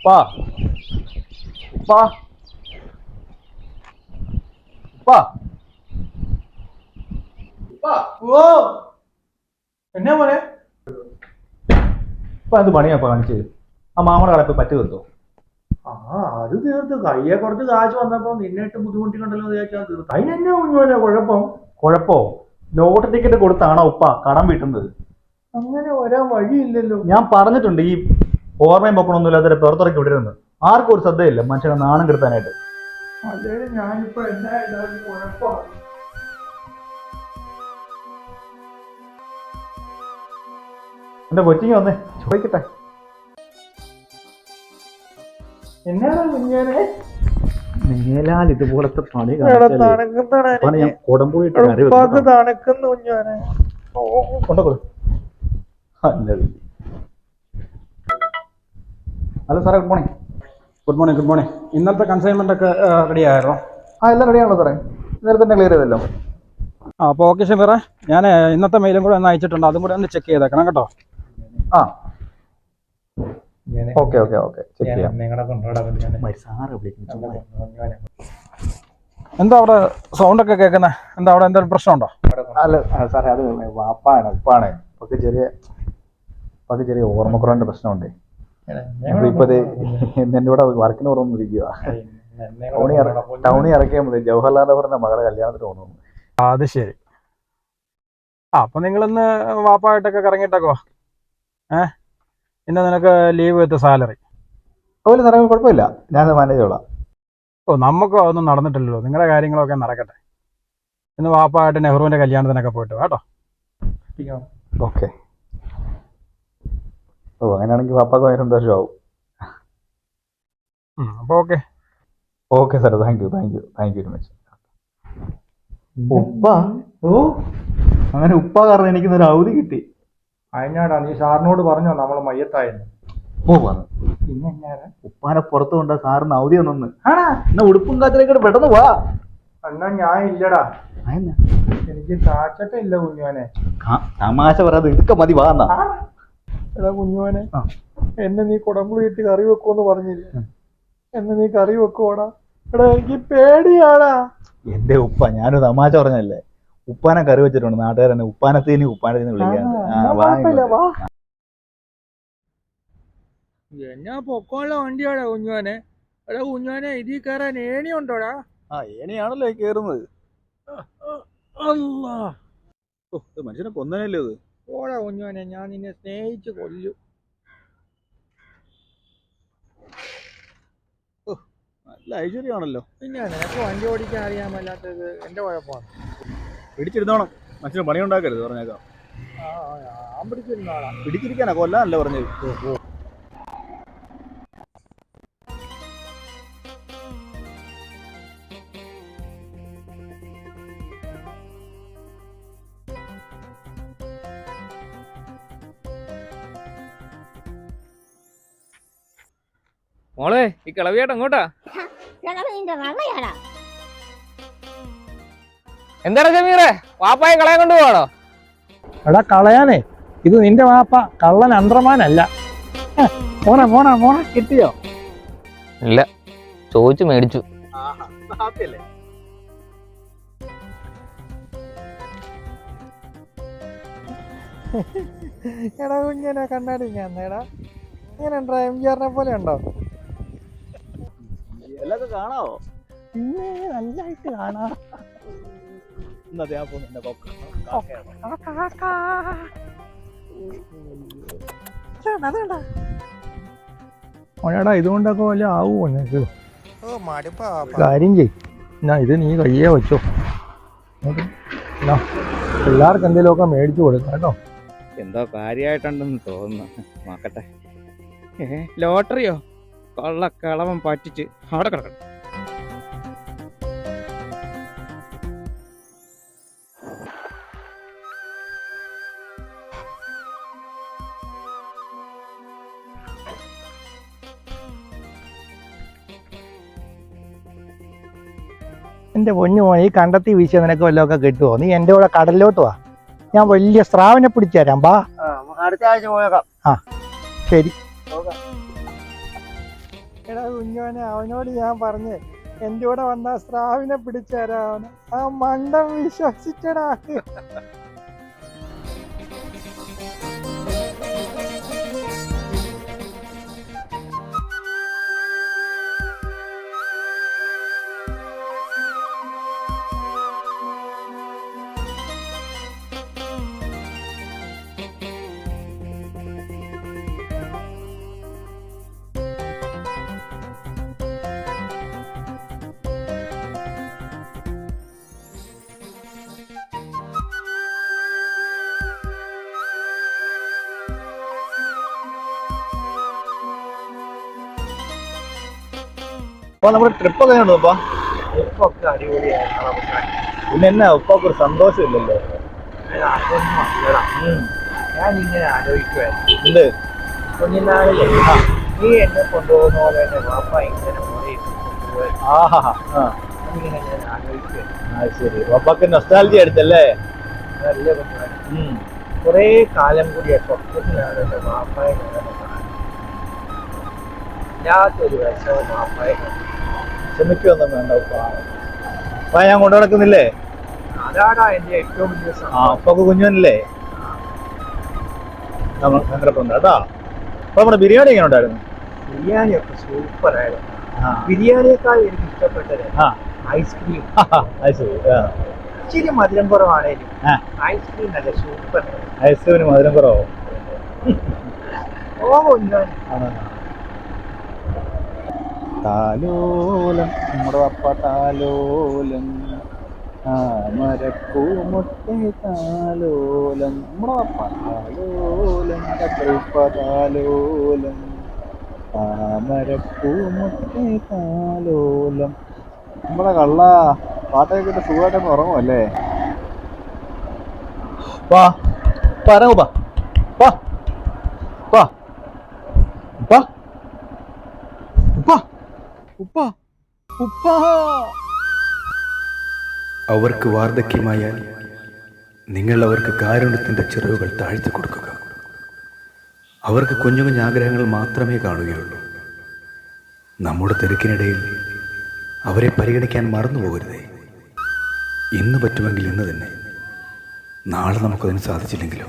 ഉപ്പാ ഉപ്പാ ഉപ്പാ ഉപ്പാ ഓ എന്നാ പോലെ ഇപ്പൊ എന്ത് പണിയാ കാണിച്ചത്? ആ മാമയുടെ കടപ്പ് പറ്റി തീർത്തോ? അത് തീർത്ത് കയ്യെ കുറച്ച് കാശ് വന്നപ്പോ നിന്നിട്ട് ബുദ്ധിമുട്ടിക്കണ്ടല്ലോ വിചാരിച്ചാൽ തീർത്ത്. അതിനെന്നാ കുഞ്ഞോനെ കുഴപ്പം? കുഴപ്പോ? ലോട്ടറി ടിക്കറ്റ് കൊടുത്താണോ ഉപ്പ കടം വീട്ടുന്നത്? അങ്ങനെ വരാൻ വഴിയില്ലല്ലോ. ഞാൻ പറഞ്ഞിട്ടുണ്ട് ഈ ഓർമ്മയും പൊക്കണമൊന്നും ഇല്ലാത്ത പുറത്തിറക്കി വിടരുന്ന്. ആർക്കും ഒരു ശ്രദ്ധയില്ല മനുഷ്യനെ നാണം കെടുത്താനായിട്ട്. അല്ലെങ്കിൽ ഞാനിപ്പോ എന്നാ കുഴപ്പമാണ്. എന്റെ കൊച്ചിങ് വന്നേ ചോദിക്കട്ടെ. എന്നാടാ കുഞ്ഞോനെ? മേലാൽ ഇതുപോലത്തെ പണി തണുക്കുന്നു കുഞ്ഞോനെ. ഹലോ സാറേ, good morning. Good morning. Good morning. ഇന്നത്തെ കൺസൈൻമെന്റ് ഒക്കെ റെഡി ആയിരുന്നോ? എല്ലാം റെഡിയാണല്ലോ സാറേ, നേരത്തെ തന്നെ ക്ലിയർ ചെയ്തല്ലോ. അപ്പോൾ ഓക്കെ ഷമീറേ, ഞാൻ ഇന്നത്തെ മെയിലും കൂടെ ഒന്ന് അയച്ചിട്ടുണ്ട്, അതും കൂടെ ഒന്ന് ചെക്ക് ചെയ്തേക്കണം കേട്ടോ. ഓക്കെ ഓക്കെ ഓക്കെ, ചെക്ക് ചെയ്യാം. എന്താ അവിടെ സൗണ്ട് ഒക്കെ കേൾക്കുന്നത്? എന്താ അവിടെ എന്തെങ്കിലും പ്രശ്നമുണ്ടോ? അല്ല സാറേ, അത് വാപ്പാണ് ഉപ്പാണ്. ഇപ്പൊക്കെ ചെറിയ ഓർമ്മക്കുറവിന്റെ പ്രശ്നമുണ്ട്. ഇപ്പൊ എന്റെ കൂടെ വർക്കിന് പുറന്നിരിക്കുക. ടൗണിൽ ഇറക്കിയാൽ മതി, ജവഹർലാൽ നെഹ്റുവിന്റെ മകളുടെ കല്യാണത്തിന് തോന്നുന്നു. അത് ശരി. അപ്പൊ നിങ്ങളിന്ന് വാപ്പായിട്ടൊക്കെ കറങ്ങിയിട്ടൊക്കെ ഇന്ന് നിനക്ക് ലീവ് വിത്ത് സാലറി. അതുപോലെ സാറേ കുഴപ്പമില്ല, ഞാനത് മാനേജ് ചെയ്തോളാം. ഓ, നമുക്ക് അതൊന്നും നടന്നിട്ടില്ലല്ലോ. നിങ്ങളുടെ കാര്യങ്ങളൊക്കെ നടക്കട്ടെ. ഇന്ന് വാപ്പായിട്ട് നെഹ്റുവിന്റെ കല്യാണത്തിനൊക്കെ പോയിട്ട് കേട്ടോ. ഓക്കെ. ഓ, അങ്ങനെയാണെങ്കിൽ പാപ്പാക്ക് ഭയങ്കര സന്തോഷമാവും. അപ്പൊ okay okay sir, thank you very much. ഉപ്പ അങ്ങനെ ഉപ്പ കാരണം എനിക്കൊരു അവധി കിട്ടി. അതിനാടാ നീ സാറിനോട് പറഞ്ഞോ നമ്മള് മയ്യത്തായെന്ന്? പിന്നെ ഉപ്പാനെ പുറത്തു കൊണ്ടാ സാറിന് അവധി ഒന്നു. എന്നാ ഉടുപ്പും കാത്തിലേക്കൂടെ പെട്ടെന്ന് വാ. എന്നാ ഞാൻ ഇല്ലടാ, എനിക്ക് കാച്ചട്ട ഇല്ല കുഞ്ഞോനെ. തമാശ പറയാതെ ഇതൊക്കെ മതി, വാ എന്നാ. എടാ കുഞ്ഞോനെ, എന്നെ നീ കുടമ്പുളി ഇട്ട് കറി വെക്കുമെന്ന് പറഞ്ഞില്ല, എന്നെ നീ കറി വെക്കുവാടാ. എടാ എനിക്ക് പേടിയാടാ. എന്റെ ഉപ്പ, ഞാനൊരു തമാശ പറഞ്ഞല്ലേ. ഉപ്പാനെ കറി വെച്ചിട്ടുണ്ട്, നാട്ടുകാരെന്നെ ഉപ്പാനത്തേനി ഉപ്പാനത്തേനി വിളിക്കാറുണ്ട്. എന്നാ പൊക്കമുള്ള വണ്ടിയാടാ കുഞ്ഞോനെ. എടാ കുഞ്ഞോനെ, ഇതിൽ കയറാൻ ഏണി ഉണ്ടോടാ? ഏണിയാണല്ലോ കേറുന്നത്. മനുഷ്യനെ കൊന്നനല്ലേ ഇത്. ഓടാ കുഞ്ഞോനെ, ഞാൻ നിന്നെ സ്നേഹിച്ച് കൊല്ലും. നല്ല ഐശ്വര്യമാണല്ലോ. പിന്നെ നിനക്ക് വണ്ടി ഓടിക്കാൻ അറിയാൻ മേലാത്തത് എന്റെ കുഴപ്പമാണ്. പിടിച്ചിരുന്നോണം, മനുഷ്യന് പണി ഉണ്ടാക്കരുത് പറഞ്ഞേക്കാം. ഞാൻ പിടിച്ചിരുന്നോളാം. പിടിച്ചിരിക്കാനാ, കൊല്ലാനല്ല പറഞ്ഞത്. മോളെ, ഈ കിളവിയേട്ട എങ്ങോട്ടാ? എന്താടാ ജമീറെ, വാപ്പായെ കളയാൻ കൊണ്ടുപോവാണോ? എടാ കളയാനേ, ഇത് നിന്റെ വാപ്പ കള്ളൻ അന്ത്രമാനല്ല. മോണ കിട്ടിയോ? ഇല്ല, ചോദിച്ചു മേടിച്ചു. എടാ കുഞ്ഞനെ കണ്ണാടി ഞാൻ നേടാ, ഇങ്ങനെ MGR പോലെ ഉണ്ടോ? എല്ലാം കാണാവോ? പിന്നെ നല്ലായിട്ട് കാണാം. ഇതുകൊണ്ടൊക്കെ വല്ല ആവുമോ നിനക്ക്? കാര്യം ചെയ്, ഇത് നീ കയ്യേ വെച്ചോ. പിള്ളേർക്ക് എന്തെങ്കിലുമൊക്കെ മേടിച്ചു കൊടുക്കാം കേട്ടോ. എന്തോ കാര്യമായിട്ടുണ്ടെന്ന് തോന്നുന്നു, നോക്കട്ടെ. ലോട്ടറിയോ? കള്ളക്കളവൻ പറ്റിച്ച് അവിടെ കിടക്കണം. എൻ്റെ പൊന്നു പോയി കണ്ടെത്തി വീശിയ നിനക്ക് വല്ലതൊക്കെ കിട്ടുമോ? നീ എൻ്റെ കൂടെ കടലിലോട്ട് വാ, ഞാൻ വലിയ സ്രാവിനെ പിടിച്ചു തരാം. അടുത്ത ആഴ്ച പോയേക്കാം. ശരി. എടാ കുഞ്ഞോനെ, അവനോട് ഞാൻ പറഞ്ഞേ എന്റെ കൂടെ വന്ന സ്രാവിനെ പിടിച്ചു തരാൻ. ആ മണ്ടം വിശ്വസിച്ചടാ. അപ്പൊ നമ്മുടെ ട്രിപ്പ് ഒക്കെ ഉണ്ടോ ഉപ്പ? ട്രിപ്പൊക്കെ അടിപൊളിയായിരുന്നു. പിന്നെ എന്നാ ഉപ്പാക്ക് ഒരു സന്തോഷം ഇല്ലല്ലോ? അതൊന്നും അല്ലടാ. ഞാൻ ഇങ്ങനെ ആലോചിക്കുവായിരുന്നു. ഉണ്ട്. കുഞ്ഞിനാളിലെ നീ എന്നെ കൊണ്ടുപോകുന്ന പോലെ തന്നെ വാപ്പ ഇങ്ങനെ മുറി കൊണ്ടുപോയി. ആഹാ. ആ ഇങ്ങനെ ഞാൻ ആലോചിക്കുവായിരുന്നു. അത് ശരി. ഉപ്പാക്ക് നൊസ്റ്റാൾജി അടിച്ചല്ലേ? നല്ല കുഞ്ഞുവാൻ കുറേ കാലം കൂടിയ സ്വപ്നത്തിലാണ് എൻ്റെ വാപ്പായെ കാണുന്നത്. ഇല്ലാത്തൊരു വിഷമം വാപ്പായെ ക്ഷമിക്കൊന്നും വേണ്ട ഉപ്പ. ഉപ്പ ഞാൻ കൊണ്ടു നടക്കുന്നില്ലേ? അതാടാ എൻ്റെ ഏറ്റവും വലിയ ആ ഉപ്പൊക്കെ കുഞ്ഞുവനല്ലേ? സങ്കടപ്പുണ്ട് കേട്ടോ. അപ്പൊ നമ്മുടെ ബിരിയാണി എങ്ങനെ ഉണ്ടായിരുന്നു? ബിരിയാണിയൊക്കെ സൂപ്പറായിരുന്നു. ആ ബിരിയാണിയേക്കാൾ എനിക്ക് ഇഷ്ടപ്പെട്ടത് ആ ഐസ്ക്രീം. അത് ശരി. ആ ഇച്ചിരി മധുരം കുറവാണേലും ആ ഐസ്ക്രീം നല്ല സൂപ്പർ. ഐസ്ക്രീമിന് മധുരം കുറവോ? ഓ കുഞ്ഞോൻ താലോലം നമ്മുടെ പപ്പ താലോലം താമരപ്പൂമുട്ടേ താലോലം നമ്മുടെ പപ്പ താലോലം കപ്പ താലോലം താമരപ്പൂമുട്ടേ താലോലം. നമ്മുടെ കള്ള പാട്ടൊക്കെ കേട്ട് സുഖമായിട്ടൊന്ന് ഉറങ്ങുമല്ലേ? വാ പറങ്ങു വാ വാ വാ ഉപ്പ ഉപ്പ ഉപ്പ ഉപ്പ. അവർക്ക് വാർദ്ധക്യമായാൽ നിങ്ങൾ അവർക്ക് കാരുണ്യത്തിൻ്റെ ചിറകുകൾ താഴ്ത്തി കൊടുക്കുക. അവർക്ക് കുഞ്ഞു കുഞ്ഞു ആഗ്രഹങ്ങൾ മാത്രമേ കാണുകയുള്ളൂ. നമ്മുടെ തിരക്കിനിടയിൽ അവരെ പരിഗണിക്കാൻ മറന്നു പോകരുതേ. ഇന്ന് പറ്റുമെങ്കിൽ ഇന്ന് തന്നെ. നാളെ നമുക്കതിന് സാധിച്ചില്ലെങ്കിലോ?